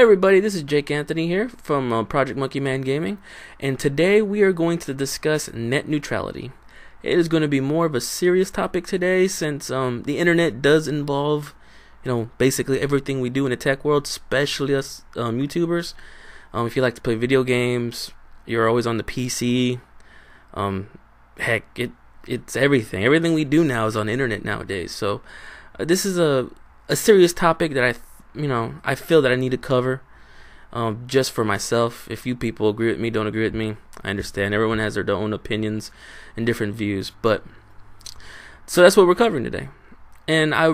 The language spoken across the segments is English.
everybody, this is Jake Anthony here from Project Monkey Man Gaming, and today we are going to discuss net neutrality. It is going to be more of a serious topic today since the internet does involve, basically everything we do in the tech world, especially us YouTubers. If you like to play video games, you're always on the PC. Heck, it's everything. Everything we do now is on the internet nowadays. So this is a serious topic that I feel that I need to cover just for myself. If you people agree with me, don't agree with me, I understand. Everyone has their own opinions and different views, but so that's what we're covering today. And I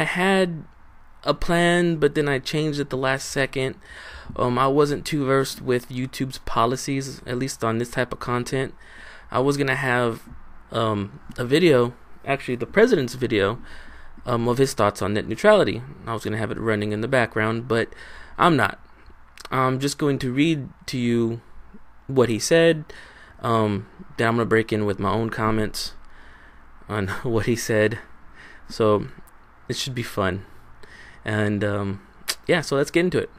had a plan, but then I changed it the last second. I wasn't too versed with YouTube's policies, at least on this type of content. I was gonna have a video, actually the president's video, of his thoughts on net neutrality. I was going to have it running in the background, but I'm not. I'm just going to read to you what he said. Then I'm going to break in with my own comments on what he said. So it should be fun. And yeah, so let's get into it.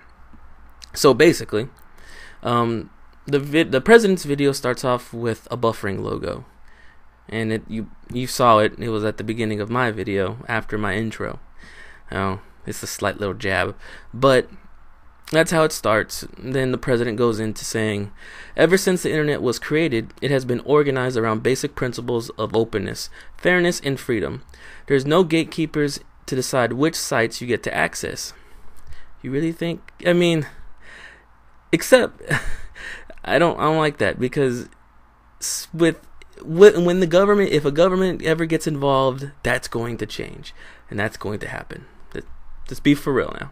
So basically, the president's video starts off with a buffering logo. And you saw it. It was at the beginning of my video after my intro. It's a slight little jab, but that's how it starts. Then the president goes into saying, ever since the internet was created, it has been organized around basic principles of openness, fairness, and freedom. There's no gatekeepers to decide which sites you get to access. You really think? I mean, except I don't like that, because when the government, if a government ever gets involved, that's going to change, and that's going to happen. Just be for real now.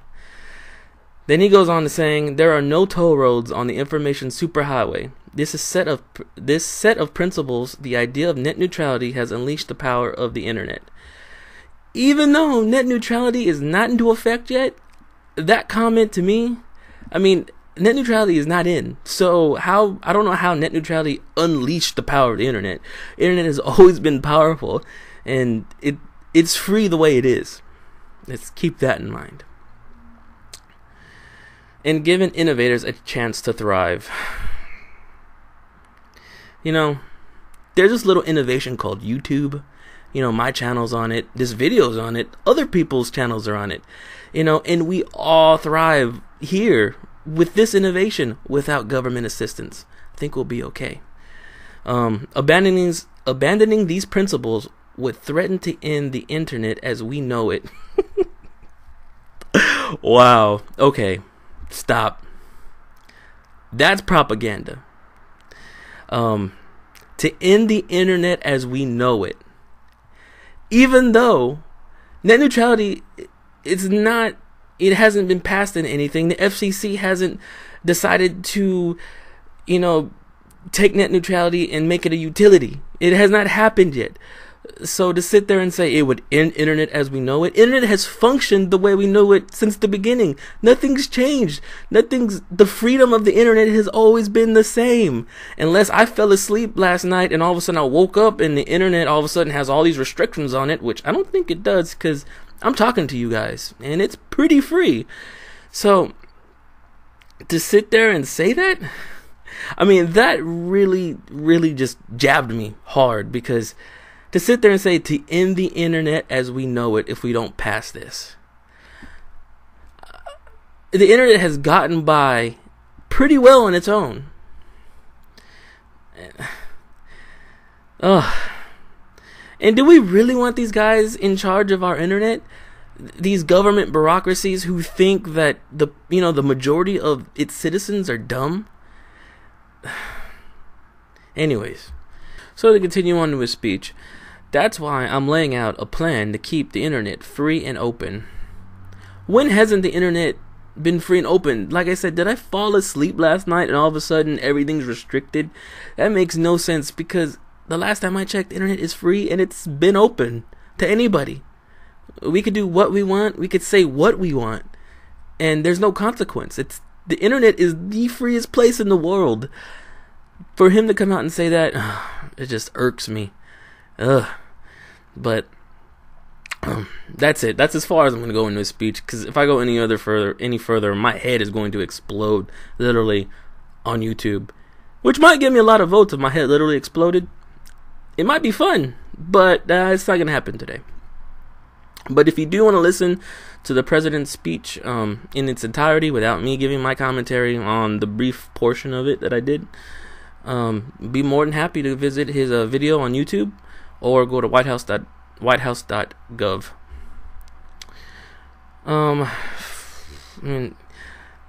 Then he goes on to saying, there are no toll roads on the information superhighway. This set of principles, the idea of net neutrality, has unleashed the power of the internet. Even though net neutrality is not into effect yet, that comment to me, net neutrality is not in. So I don't know how net neutrality unleashed the power of the internet. Internet has always been powerful, and it's free the way it is. Let's keep that in mind. And giving innovators a chance to thrive. There's this little innovation called YouTube. My channel's on it, this video's on it, other people's channels are on it. And we all thrive here with this innovation without government assistance. I think we'll be okay. Abandoning these principles would threaten to end the internet as we know it. Wow. Okay. Stop. That's propaganda. To end the internet as we know it. Even though net neutrality it hasn't been passed in anything. The FCC hasn't decided to, take net neutrality and make it a utility. It has not happened yet. So to sit there and say it would end internet as we know it, internet has functioned the way we know it since the beginning. Nothing's changed. The freedom of the internet has always been the same. Unless I fell asleep last night and all of a sudden I woke up and the internet all of a sudden has all these restrictions on it, which I don't think it does, because I'm talking to you guys, and it's pretty free. So, to sit there and say that, that really, really just jabbed me hard, because to sit there and say to end the internet as we know it if we don't pass this. The internet has gotten by pretty well on its own. And do we really want these guys in charge of our internet? These government bureaucracies who think that the majority of its citizens are dumb? Anyways, so to continue on to his speech, that's why I'm laying out a plan to keep the internet free and open. When hasn't the internet been free and open? Like I said, did I fall asleep last night and all of a sudden everything's restricted? That makes no sense, because the last time I checked, the internet is free and it's been open to anybody. We could do what we want. We could say what we want, and there's no consequence. The internet is the freest place in the world. For him to come out and say that, it just irks me. But That's it. That's as far as I'm going to go in this speech, because if I go any further, my head is going to explode literally on YouTube, which might give me a lot of votes if my head literally exploded. It might be fun, but it's not going to happen today. But if you do want to listen to the president's speech in its entirety without me giving my commentary on the brief portion of it that I did, be more than happy to visit his video on YouTube or go to whitehouse.gov.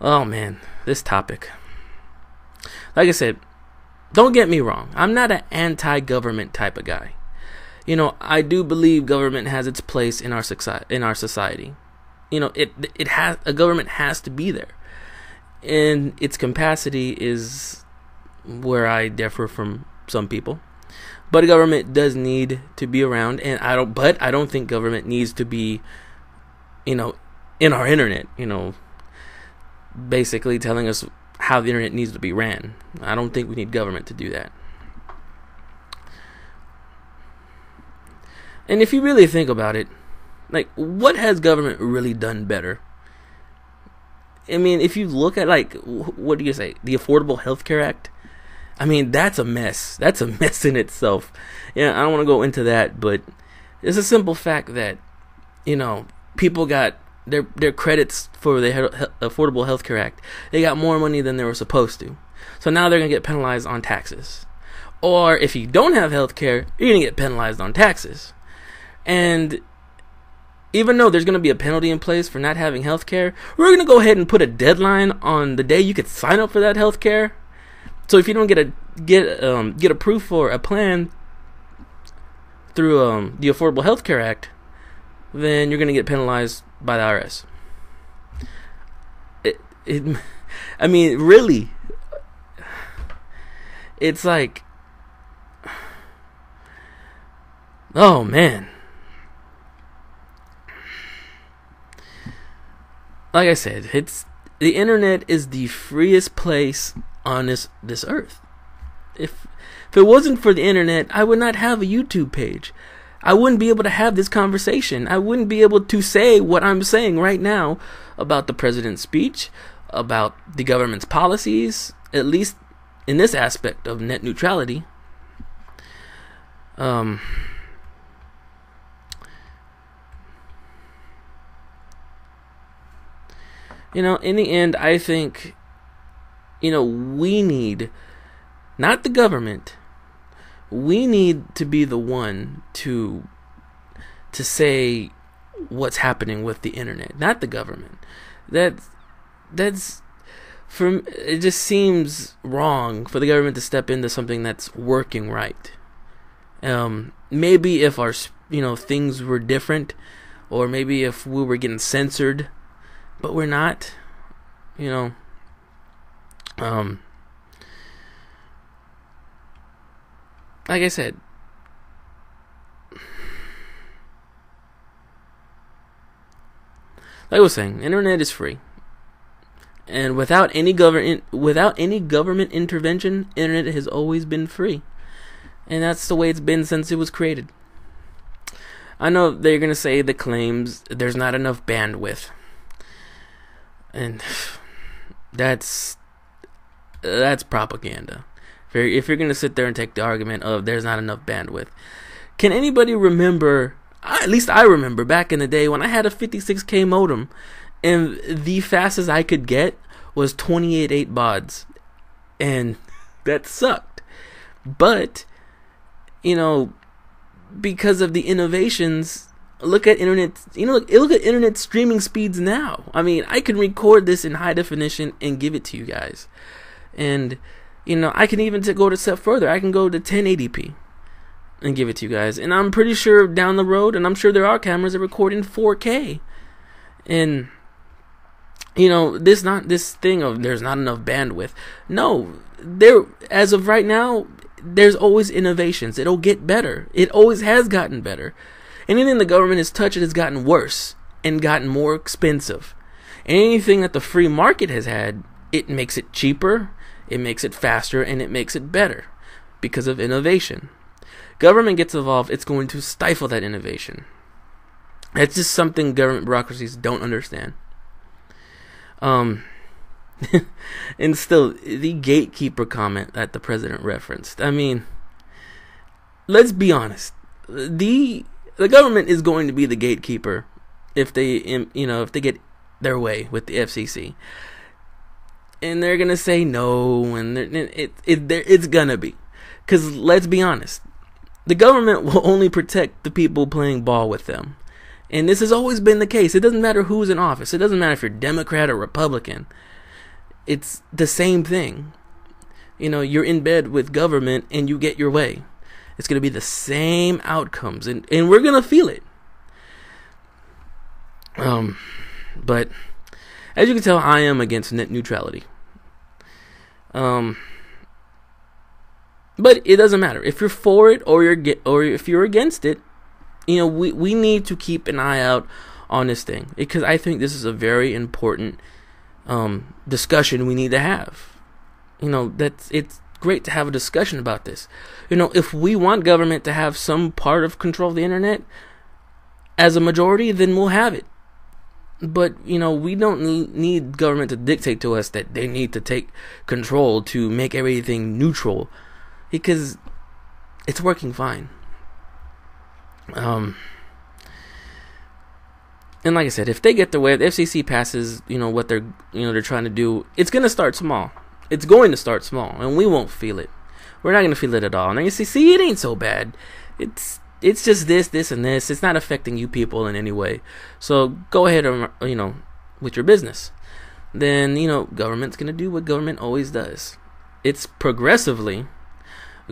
Oh man, this topic. Like I said, don't get me wrong. I'm not an anti-government type of guy. You know, I do believe government has its place in our society. You know, a government has to be there, and its capacity is where I differ from some people. But government does need to be around, and I don't think government needs to be, you know, in our internet. You know, basically telling us how the internet needs to be ran. I don't think we need government to do that. And if you really think about it, like, what has government really done better? I mean, if you look at, like, what do you say, the Affordable Health Care Act? I mean, that's a mess. That's a mess in itself. Yeah, I don't want to go into that, but it's a simple fact that, you know, people got their credits for the Affordable Health Care Act. They got more money than they were supposed to. So now they're going to get penalized on taxes. Or if you don't have health care, you're going to get penalized on taxes. And even though there's going to be a penalty in place for not having health care, we're going to go ahead and put a deadline on the day you could sign up for that health care. So if you don't get approved for a plan through the Affordable Health Care Act, then you're going to get penalized by the IRS. I mean, really, it's like, oh man. Like I said, the internet is the freest place on this earth. If it wasn't for the internet, I would not have a YouTube page. I wouldn't be able to have this conversation. I wouldn't be able to say what I'm saying right now about the president's speech, about the government's policies, at least in this aspect of net neutrality. You know, in the end, I think, you know, we need, not the government, we need to be the one to say what's happening with the internet, not the government. That's it just seems wrong for the government to step into something that's working right. Maybe if our, you know, things were different, or maybe if we were getting censored, but we're not, you know. Like I said, like I was saying, internet is free, and without any government intervention, internet has always been free, and that's the way it's been since it was created. I know they're gonna say the claims there's not enough bandwidth, and that's propaganda. If you're gonna sit there and take the argument of there's not enough bandwidth, can anybody remember? At least I remember back in the day when I had a 56K modem, and the fastest I could get was 28.8 bauds, and that sucked. But you know, because of the innovations, look at internet. You know, look at internet streaming speeds now. I mean, I can record this in high definition and give it to you guys, and you know, I can even go a step further. I can go to 1080p and give it to you guys. And I'm pretty sure down the road, and I'm sure there are cameras that record in 4K. And, you know, this thing of there's not enough bandwidth. No, as of right now, there's always innovations. It'll get better. It always has gotten better. Anything the government has touched, it has gotten worse and gotten more expensive. And anything that the free market has had, it makes it cheaper, it makes it faster, and it makes it better because of innovation. Government gets involved, it's going to stifle that innovation. That's just something government bureaucracies don't understand. And still, the gatekeeper comment that the president referenced. I mean, let's be honest. The government is going to be the gatekeeper if they get their way with the FCC, and they're gonna say no, and it's gonna be, because let's be honest, the government will only protect the people playing ball with them, and this has always been the case. It doesn't matter who's in office. It doesn't matter if you're Democrat or Republican. It's the same thing. You're in bed with government and you get your way. It's going to be the same outcomes, and we're going to feel it. But as you can tell, I am against net neutrality. But it doesn't matter if you're for it or if you're against it. We need to keep an eye out on this thing, because I think this is a very important discussion we need to have. It's great to have a discussion about this. If we want government to have some part of control of the internet as a majority, then we'll have it. But we don't need government to dictate to us that they need to take control to make everything neutral, because it's working fine. And like I said, if they get their way, the FCC passes, what they're trying to do, it's going to start small. It's going to start small, and we won't feel it. We're not going to feel it at all. And you see, it ain't so bad. It's just this, and this. It's not affecting you people in any way. So go ahead and, with your business. Then, government's going to do what government always does. It's progressively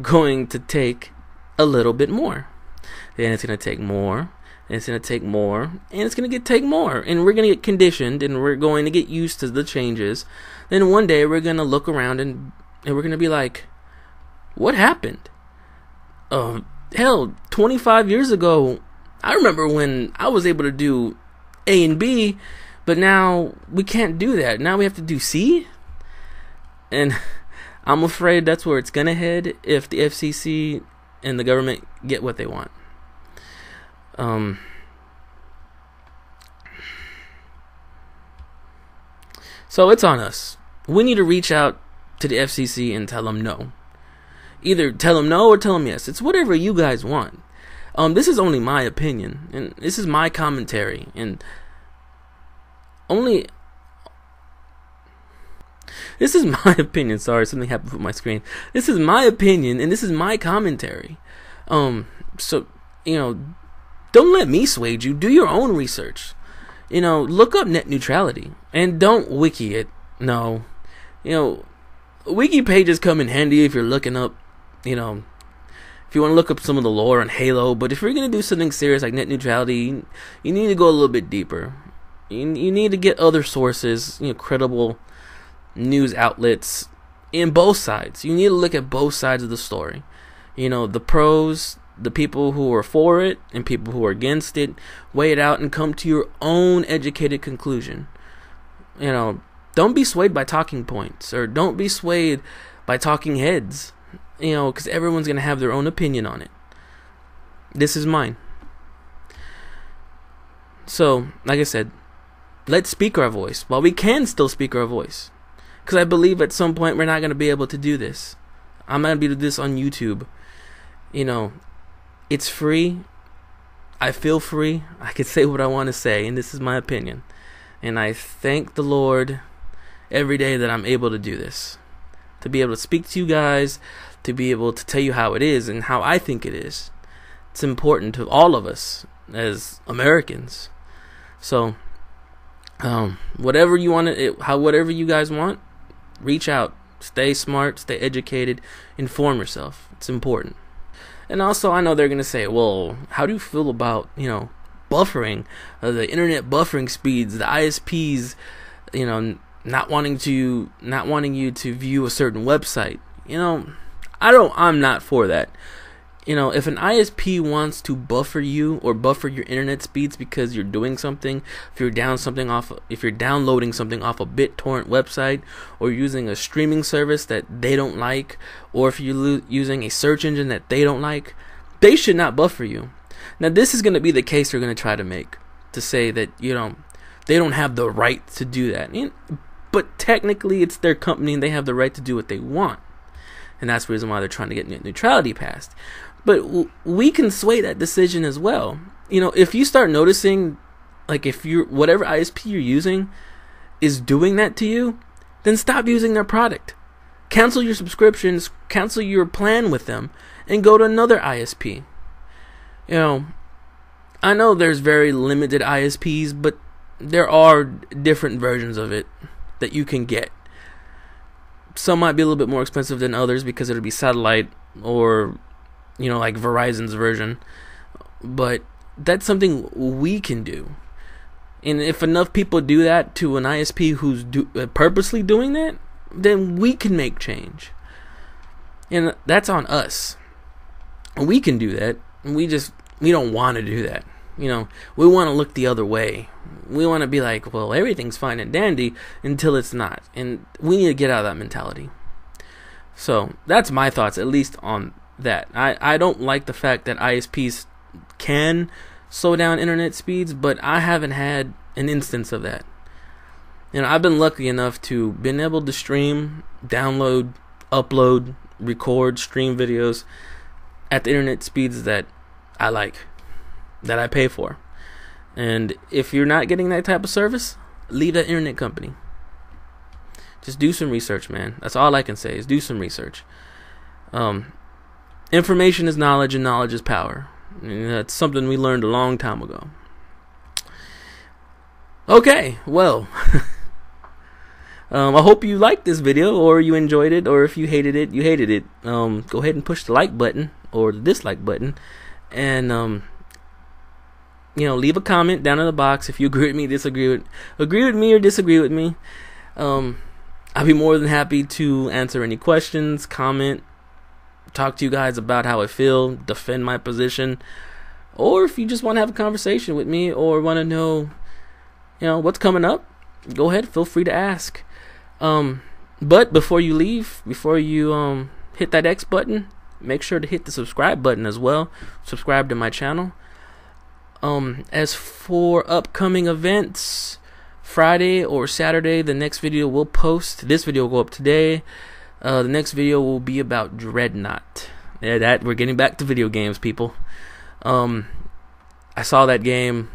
going to take a little bit more. Then it's going to take more. And it's going to take more. And it's going to take more. And we're going to get conditioned, and we're going to get used to the changes. Then one day we're going to look around and we're going to be like, what happened? Hell, 25 years ago, I remember when I was able to do A and B, but now we can't do that. Now we have to do C? And I'm afraid that's where it's going to head if the FCC and the government get what they want. So it's on us. We need to reach out to the FCC and tell them no. Either tell them no or tell them yes. It's whatever you guys want. This is only my opinion, and this is my commentary, and this is my opinion. Sorry, something happened with my screen. This is my opinion, and this is my commentary. So don't let me sway you. Do your own research. Look up net neutrality, and don't wiki it. No, wiki pages come in handy if you're looking up, if you want to look up some of the lore on Halo. But if you're going to do something serious like net neutrality, you need to go a little bit deeper. You need to get other sources, credible news outlets in both sides. You need to look at both sides of the story. The pros, the people who are for it and people who are against it. Weigh it out and come to your own educated conclusion. Don't be swayed by talking points, or don't be swayed by talking heads, because everyone's going to have their own opinion on it. This is mine. So, like I said, let's speak our voice while we can still speak our voice. Because I believe at some point we're not going to be able to do this. I'm going to be able to do this on YouTube. It's free. I feel free. I can say what I want to say, and this is my opinion. And I thank the Lord every day that I'm able to do this, to be able to speak to you guys, to be able to tell you how it is and how I think it is. It's important to all of us as Americans. So whatever you want whatever you guys want, reach out. Stay smart, stay educated, inform yourself. It's important. And also, I know they're gonna say, well, how do you feel about buffering, the internet buffering speeds, the ISPs, not wanting you to view a certain website. I'm not for that. If an ISP wants to buffer you or buffer your internet speeds because you're doing something, if you're downloading something off a BitTorrent website, or using a streaming service that they don't like, or if you're using a search engine that they don't like, they should not buffer you. Now, this is going to be the case they're going to try to make. to say that, you know, they don't have the right to do that. But technically, it's their company and they have the right to do what they want. And that's the reason why they're trying to get net neutrality passed. But we can sway that decision as well. You know, if you start noticing, like, if you're, whatever ISP you're using is doing that to you, then stop using their product. Cancel your subscriptions, cancel your plan with them, and go to another ISP. You know, I know there's very limited ISPs, but there are different versions of it that you can get. Some might be a little bit more expensive than others because it'll be satellite or, you know, like Verizon's version. But that's something we can do. And if enough people do that to an ISP who's purposely doing that, then we can make change. And that's on us. We can do that. We don't want to do that. You know, we want to look the other way. We want to be like, well, everything's fine and dandy until it's not. And we need to get out of that mentality. So that's my thoughts, at least on that. I don't like the fact that ISPs can slow down internet speeds, but I haven't had an instance of that. You know, I've been lucky enough to been able to stream, download, upload, record, stream videos at the internet speeds that I like, that I pay for. And if you're not getting that type of service, leave that internet company. Just do some research, man. That's all I can say, is do some research. Information is knowledge, and knowledge is power. And that's something we learned a long time ago. Okay, well, I hope you liked this video, or you enjoyed it, or if you hated it, you hated it. Go ahead and push the like button or the dislike button, and you know, leave a comment down in the box if you agree with me, agree with me, or disagree with me. I'll be more than happy to answer any questions, comment, talk to you guys about how I feel, defend my position, or if you just want to have a conversation with me or want to know, you know, what's coming up, go ahead, feel free to ask. But before you leave, before you hit that X button, make sure to hit the subscribe button as well. Subscribe to my channel. As for upcoming events, Friday or Saturday, the next video will post. This video will go up today. The next video will be about Dreadnought. Yeah, that we're getting back to video games, people. I saw that game.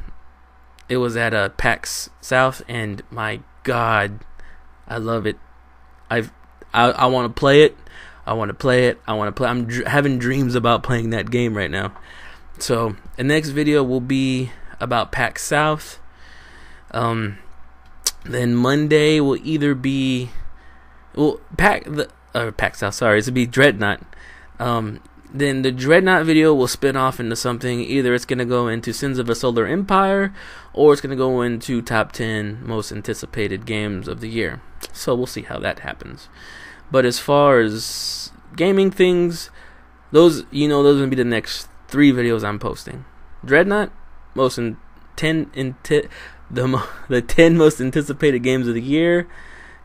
It was at PAX South, and my God, I love it. I want to play it. I'm having dreams about playing that game right now. So the next video will be about PAX South. Then Monday will either be PAX South. Sorry, it's gonna be Dreadnought. Then the Dreadnought video will spin off into something. Either it's gonna go into Sins of a Solar Empire, or it's gonna go into top 10 most anticipated games of the year. So we'll see how that happens. But as far as gaming things, those are gonna be the next 3 videos I'm posting. Dreadnought, the 10 most anticipated games of the year,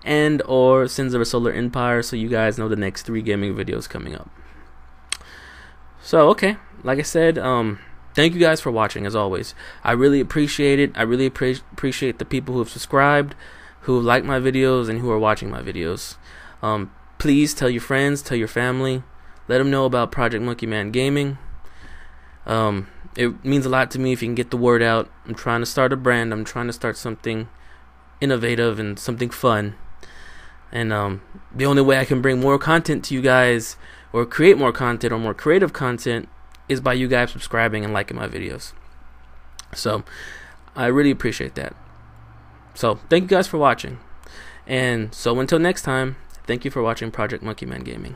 and or Sins of a Solar Empire, so you guys know the next 3 gaming videos coming up. So okay, like I said, thank you guys for watching, as always. I really appreciate it. I really appreciate the people who have subscribed, who have liked my videos, and who are watching my videos. Please tell your friends, tell your family, let them know about Project Monkey Man Gaming. It means a lot to me if you can get the word out. I'm trying to start a brand. I'm trying to start something innovative and something fun. And the only way I can bring more content to you guys, or create more content or more creative content, is by you guys subscribing and liking my videos. So I really appreciate that. So thank you guys for watching. And so until next time, thank you for watching Project Monkey Man Gaming.